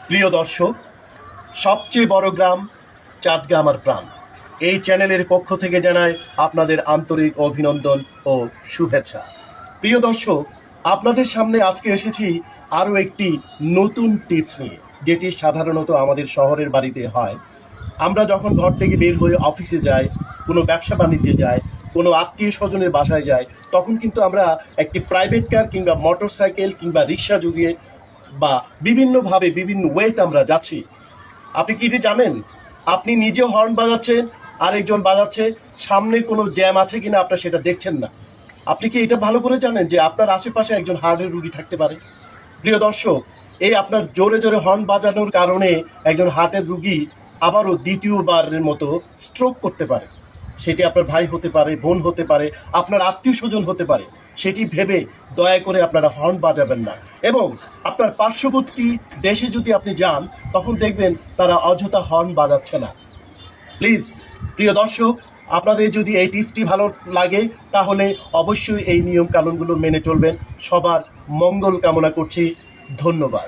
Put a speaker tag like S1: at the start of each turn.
S1: প্রিয় দর্শক, সবচেয়ে বড় গ্রাম চাঁদগা আমার প্রাণ। এই চ্যানেলের পক্ষ থেকে জানাই আপনাদের আন্তরিক অভিনন্দন ও শুভেচ্ছা। প্রিয় দর্শক, আপনাদের সামনে আজকে এসেছি আরও একটি নতুন টিপস নিয়ে, যেটি সাধারণত আমাদের শহরের বাড়িতে হয়। আমরা যখন ঘর থেকে বের হয়ে অফিসে যাই, কোনো ব্যবসা বাণিজ্যে যাই, কোনো আত্মীয় স্বজনের বাসায় যাই, তখন কিন্তু আমরা একটি প্রাইভেট কার কিংবা মোটর সাইকেল কিংবা রিক্সা যুগিয়ে বা বিভিন্নভাবে বিভিন্ন ওয়েতে আমরা যাচ্ছি। আপনি কি এটি জানেন? আপনি নিজেও হর্ন বাজাচ্ছেন, আরেকজন বাজাচ্ছে, সামনে কোনো জ্যাম আছে কিনা আপনার সেটা দেখছেন না। আপনি কি এটা ভালো করে জানেন যে আপনার আশেপাশে একজন হার্টের রুগী থাকতে পারে? প্রিয় দর্শক, এই আপনার জোরে জোরে হর্ন বাজানোর কারণে একজন হার্টের রুগী আবারও দ্বিতীয়বারের মতো স্ট্রোক করতে পারে। সেটি আপনার ভাই হতে পারে, বোন হতে পারে, আপনার আত্মীয় স্বজন হতে পারে। সেটি ভেবে দয়া করে আপনারা হর্ন বাজাবেন না। এবং আপনার পার্শ্ববর্তী দেশে যদি আপনি যান, তখন দেখবেন তারা অযথা হর্ন বাজাচ্ছে না। প্লিজ প্রিয় দর্শক, আপনাদের যদি এই টিপসটি ভালো লাগে তাহলে অবশ্যই এই নিয়ম কানুনগুলো মেনে চলবেন। সবার মঙ্গল কামনা করছি। ধন্যবাদ।